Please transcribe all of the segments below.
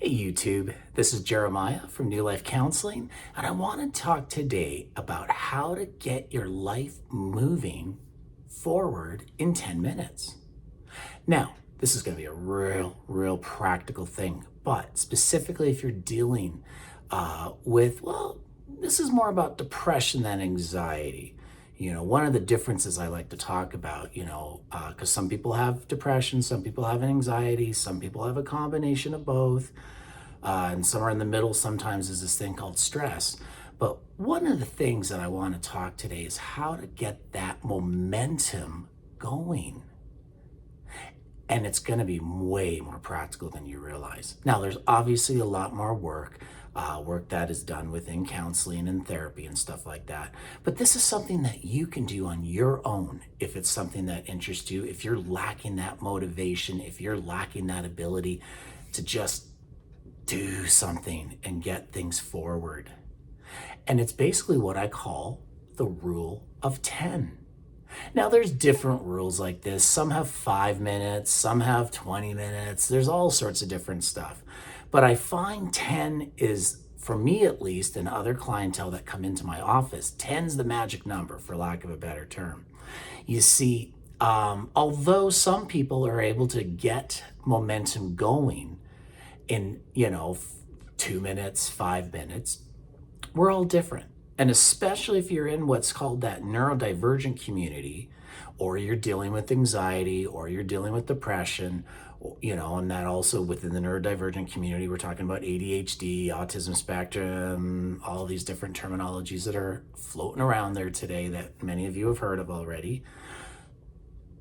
Hey YouTube, this is Jeremiah from New Life Counseling, and I want to talk today about how to get your life moving forward in 10 minutes. Now, this is going to be a real practical thing, but specifically if you're dealing with, this is more about depression than anxiety. One of the differences I like to talk about, because some people have depression, some people have anxiety, some people have a combination of both, and somewhere in the middle sometimes is this thing called stress. But one of the things that I want to talk today is how to get that momentum going. And it's going to be way more practical than you realize. Now, there's obviously a lot more work that is done within counseling and therapy and stuff like that. But this is something that you can do on your own if it's something that interests you, if you're lacking that motivation, if you're lacking that ability to just do something and get things forward. And it's basically what I call the rule of 10. Now, there's different rules like this. Some have 5 minutes, some have 20 minutes. There's all sorts of different stuff. But I find 10 is, for me at least, and other clientele that come into my office, 10's the magic number, for lack of a better term. You see, although some people are able to get momentum going in, 2 minutes, 5 minutes, we're all different. And especially if you're in what's called that neurodivergent community, or you're dealing with anxiety, or you're dealing with depression, and that also within the neurodivergent community, we're talking about ADHD, autism spectrum, all these different terminologies that are floating around there today that many of you have heard of already.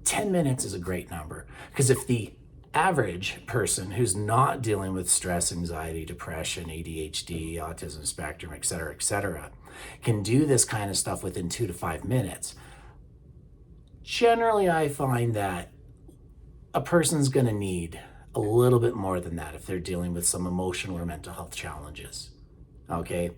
10 minutes is a great number, because if the average person who's not dealing with stress, anxiety, depression, ADHD, autism spectrum, et cetera, can do this kind of stuff within 2 to 5 minutes, generally I find that a person's going to need a little bit more than that if they're dealing with some emotional or mental health challenges. Okay,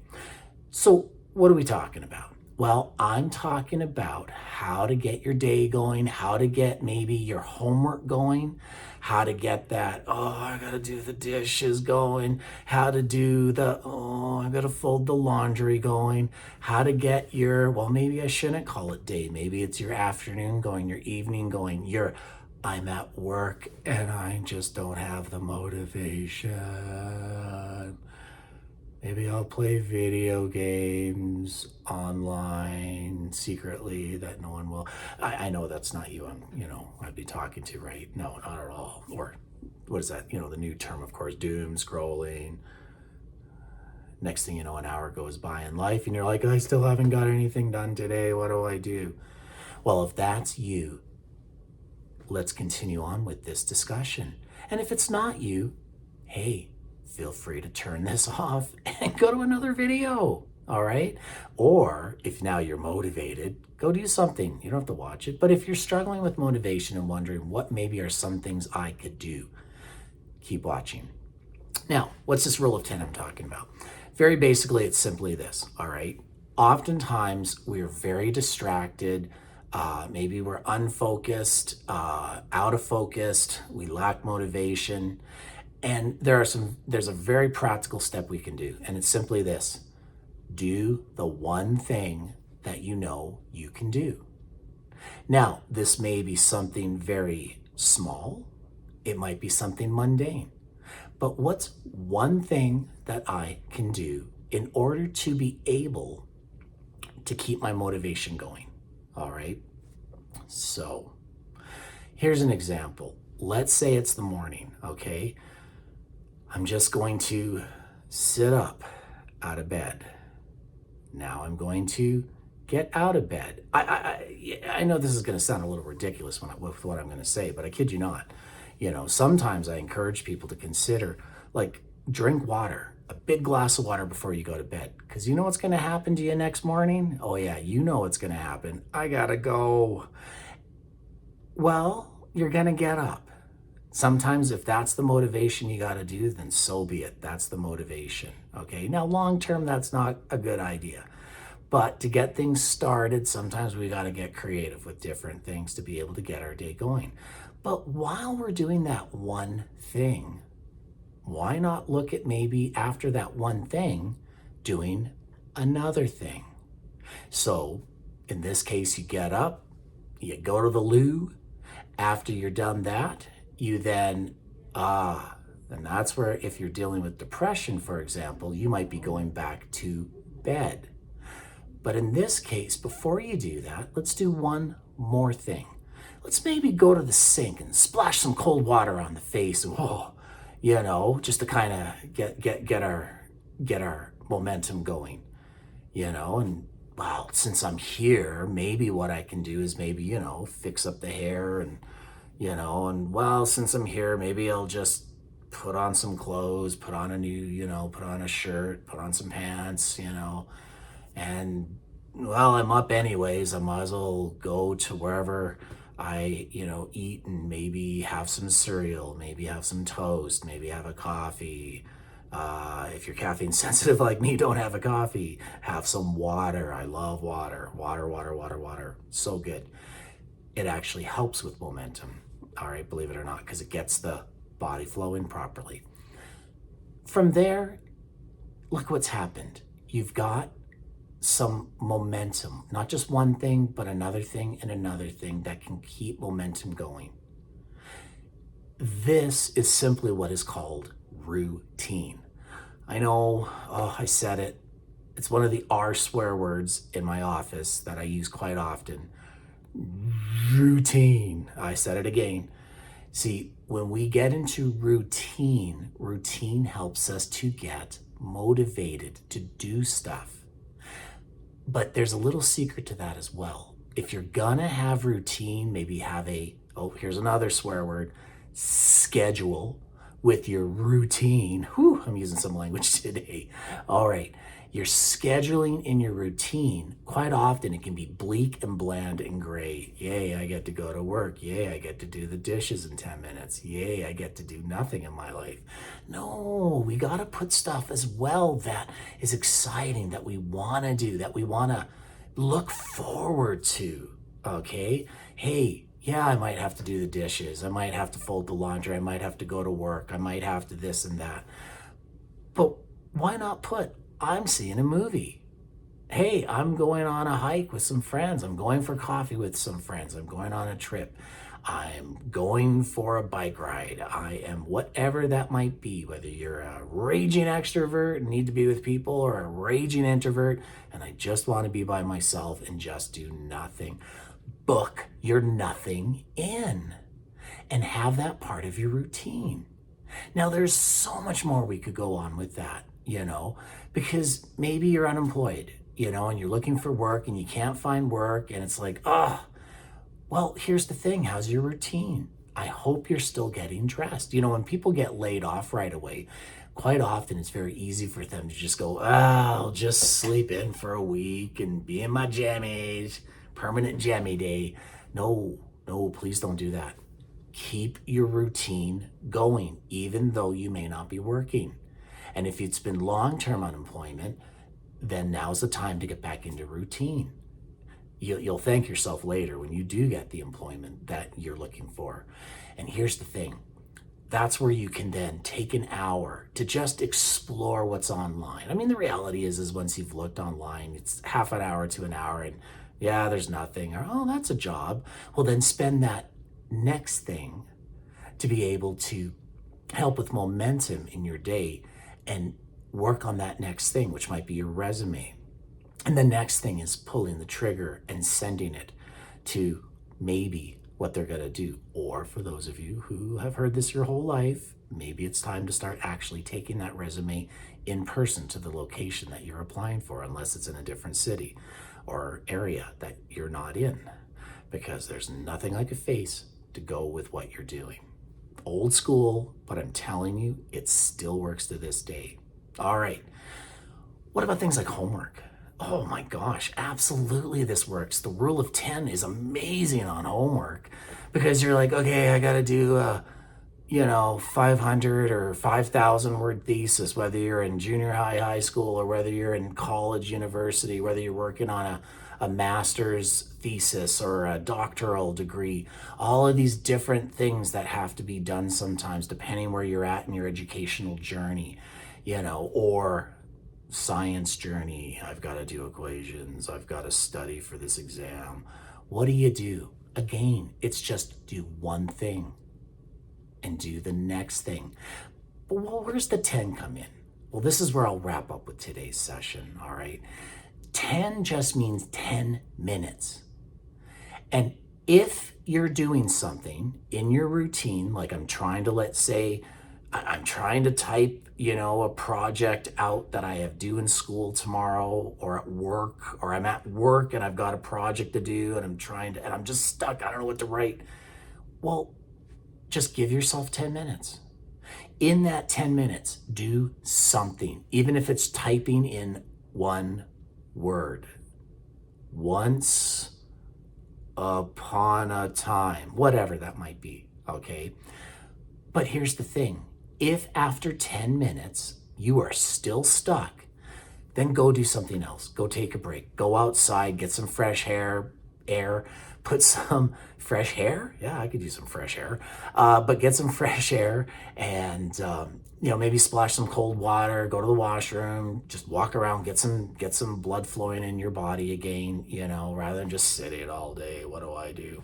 so what are we talking about? Well, I'm talking about how to get your day going, how to get maybe your homework going, how to get that, I gotta do the dishes going, how to do I gotta fold the laundry going, how to get maybe I shouldn't call it day, maybe it's your afternoon going, your evening going, I'm at work and I just don't have the motivation. Maybe I'll play video games online secretly that no one will. I know that's not you I'd be talking to, right? No, not at all. Or what is that? The new term, of course, doom scrolling. Next thing you know, an hour goes by in life and you're like, I still haven't got anything done today. What do I do? Well, if that's you, let's continue on with this discussion. And if it's not you, hey, feel free to turn this off and go to another video, all right? Or if now you're motivated, go do something. You don't have to watch it. But if you're struggling with motivation and wondering what maybe are some things I could do, keep watching. Now, what's this rule of 10 I'm talking about? Very basically, it's simply this, all right? Oftentimes, we're very distracted. Maybe we're unfocused, out of focused. We lack motivation. And there's a very practical step we can do. And it's simply this: do the one thing that you know you can do. Now, this may be something very small. It might be something mundane. But what's one thing that I can do in order to be able to keep my motivation going? All right. So here's an example. Let's say it's the morning, okay? I'm just going to sit up out of bed. Now I'm going to get out of bed. I know this is going to sound a little ridiculous with what I'm going to say, but I kid you not. Sometimes I encourage people to consider, like, drink water, a big glass of water before you go to bed. Because you know what's going to happen to you next morning? Oh yeah, you know what's going to happen. I gotta go. Well, you're going to get up. Sometimes if that's the motivation you got to do, then so be it. That's the motivation. Okay. Now, long term, that's not a good idea. But to get things started, sometimes we got to get creative with different things to be able to get our day going. But while we're doing that one thing, why not look at maybe after that one thing, doing another thing? So in this case, you get up, you go to the loo. After you're done that, you then, and that's where if you're dealing with depression, for example, you might be going back to bed. But in this case, before you do that, let's do one more thing. Let's maybe go to the sink and splash some cold water on the face. Oh, just to kind of get our momentum going, and wow, since I'm here, maybe what I can do is maybe, fix up the hair and well, since I'm here, maybe I'll just put on some clothes, put on a new, put on a shirt, put on some pants, and well, I'm up anyways. I might as well go to wherever I, eat and maybe have some cereal, maybe have some toast, maybe have a coffee. If you're caffeine sensitive like me, don't have a coffee. Have some water. I love water. Water, water, water, water. So good. It actually helps with momentum. All right, believe it or not, because it gets the body flowing properly. From there, look what's happened. You've got some momentum, not just one thing, but another thing and another thing that can keep momentum going. This is simply what is called routine. I know, I said it. It's one of the R swear words in my office that I use quite often. Routine. I said it again. See, when we get into routine helps us to get motivated to do stuff. But there's a little secret to that as well. If you're gonna have routine, maybe have here's another swear word, schedule with your routine. Whew, I'm using some language today. All right, you're scheduling in your routine. Quite often it can be bleak and bland and gray. Yay, I get to go to work. Yay, I get to do the dishes in 10 minutes. Yay, I get to do nothing in my life. No, we gotta put stuff as well that is exciting, that we wanna do, that we wanna look forward to, okay? Hey, yeah, I might have to do the dishes. I might have to fold the laundry. I might have to go to work. I might have to this and that. But why not put, I'm seeing a movie. Hey, I'm going on a hike with some friends. I'm going for coffee with some friends. I'm going on a trip. I'm going for a bike ride. I am whatever that might be, whether you're a raging extrovert and need to be with people or a raging introvert and I just want to be by myself and just do nothing. Book your nothing in and have that part of your routine. Now, there's so much more we could go on with that, because maybe you're unemployed, and you're looking for work and you can't find work and it's like, well, here's the thing. How's your routine? I hope you're still getting dressed. When people get laid off right away, quite often it's very easy for them to just go, I'll just sleep in for a week and be in my jammies, permanent jammy day. No, please don't do that. Keep your routine going, even though you may not be working. And if it's been long-term unemployment, then now's the time to get back into routine. You'll thank yourself later when you do get the employment that you're looking for. And here's the thing. That's where you can then take an hour to just explore what's online. I mean, the reality is once you've looked online, it's half an hour to an hour and yeah, there's nothing. Or, oh, that's a job. Well, then spend that next thing to be able to help with momentum in your day and work on that next thing, which might be your resume. And the next thing is pulling the trigger and sending it to maybe what they're going to do. Or for those of you who have heard this your whole life, maybe it's time to start actually taking that resume in person to the location that you're applying for, unless it's in a different city or area that you're not in, because there's nothing like a face to go with what you're doing. Old school, but I'm telling you, it still works to this day. All right. What about things like homework? Oh my gosh, absolutely this works. The rule of 10 is amazing on homework because you're like, okay, I got to do a 500 or 5,000 word thesis, whether you're in junior high, high school, or whether you're in college, university, whether you're working on a master's thesis or a doctoral degree, all of these different things that have to be done sometimes, depending where you're at in your educational journey, or science journey. I've got to do equations. I've got to study for this exam. What do you do? Again, it's just do one thing and do the next thing. But where's the 10 come in? Well, this is where I'll wrap up with today's session, all right? 10 just means 10 minutes. And if you're doing something in your routine, like I'm trying to, let's say, I'm trying to type, a project out that I have due in school tomorrow or at work, or I'm at work and I've got a project to do and I'm just stuck. I don't know what to write. Well, just give yourself 10 minutes. In that 10 minutes, do something, even if it's typing in one word. Once upon a time, whatever that might be, okay? But here's the thing. If after 10 minutes you are still stuck, then go do something else. Go take a break. Go outside, get some fresh air, put some fresh hair. Yeah, I could use some fresh air. But get some fresh air and, maybe splash some cold water, go to the washroom, just walk around, get some blood flowing in your body again, rather than just sitting all day. What do I do?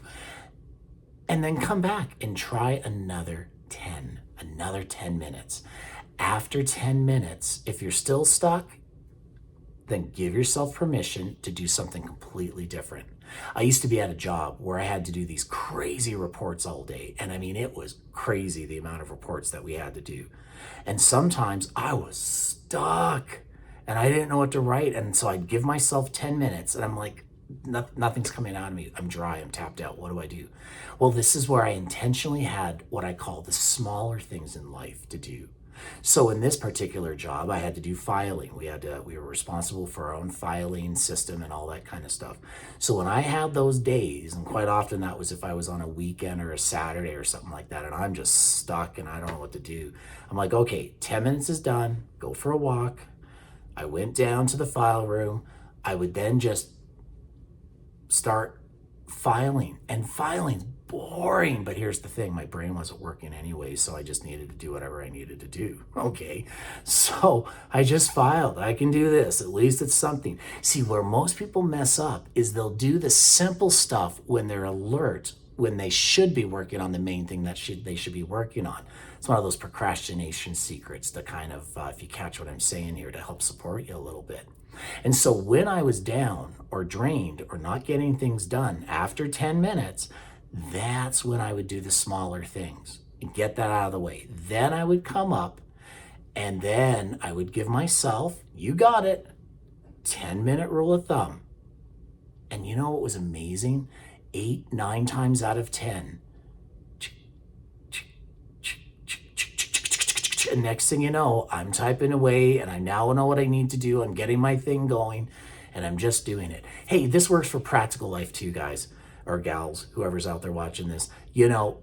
And then come back and try another 10 minutes. After 10 minutes, if you're still stuck, then give yourself permission to do something completely different. I used to be at a job where I had to do these crazy reports all day. And I mean, it was crazy the amount of reports that we had to do. And sometimes I was stuck and I didn't know what to write. And so I'd give myself 10 minutes and I'm like, nothing's coming out of me. I'm dry. I'm tapped out. What do I do? Well, this is where I intentionally had what I call the smaller things in life to do. So in this particular job, I had to do filing. We were responsible for our own filing system and all that kind of stuff. So when I had those days, and quite often that was if I was on a weekend or a Saturday or something like that, and I'm just stuck and I don't know what to do, I'm like, okay, 10 minutes is done. Go for a walk. I went down to the file room. I would then just start filing, and filing's boring, but here's the thing, my brain wasn't working anyway, so I just needed to do whatever I needed to do. Okay, so I just filed. I can do this. At least it's something. See, where most people mess up is they'll do the simple stuff when they're alert, when they should be working on the main thing that they should be working on. It's one of those procrastination secrets to kind of, if you catch what I'm saying here, to help support you a little bit. And so when I was down or drained or not getting things done after 10 minutes, that's when I would do the smaller things and get that out of the way. Then I would come up and then I would give myself, you got it, 10-minute rule of thumb. And you know what was amazing? 8-9 times out of 10. And next thing you know, I'm typing away and I now know what I need to do. I'm getting my thing going and I'm just doing it. Hey, this works for practical life too, guys or gals, whoever's out there watching this.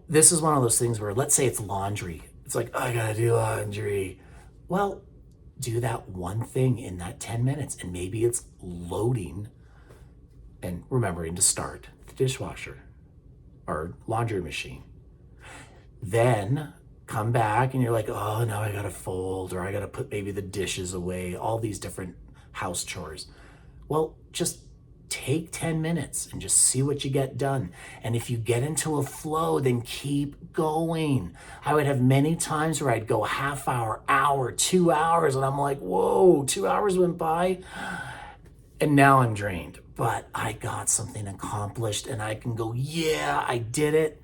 This is one of those things where, let's say it's laundry. It's like, I gotta do laundry. Well, do that one thing in that 10 minutes and maybe it's loading and remembering to start the dishwasher or laundry machine. Then come back and you're like, oh, now I gotta fold, or I gotta put maybe the dishes away, all these different house chores. Well, just take 10 minutes and just see what you get done. And if you get into a flow, then keep going. I would have many times where I'd go half hour, 2 hours, and I'm like, whoa, 2 hours went by. And now I'm drained, but I got something accomplished and I can go, yeah, I did it.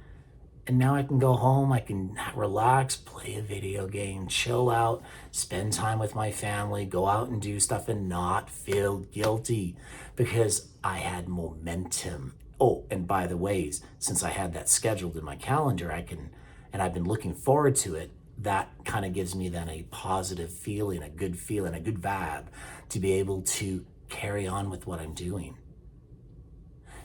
And now I can go home, I can relax, play a video game, chill out, spend time with my family, go out and do stuff and not feel guilty because I had momentum. Oh, and by the ways, since I had that scheduled in my calendar, and I've been looking forward to it, that kind of gives me then a positive feeling, a good vibe to be able to carry on with what I'm doing.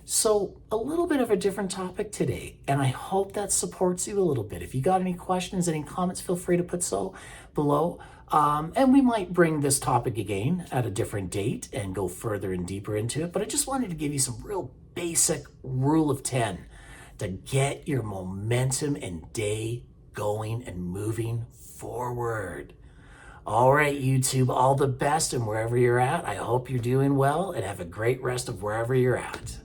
So a little bit of a different topic today, and I hope that supports you a little bit. If you got any questions, any comments, feel free to put so below. And we might bring this topic again at a different date and go further and deeper into it. But I just wanted to give you some real basic rule of 10 to get your momentum and day going and moving forward. All right, YouTube, all the best and wherever you're at. I hope you're doing well and have a great rest of wherever you're at.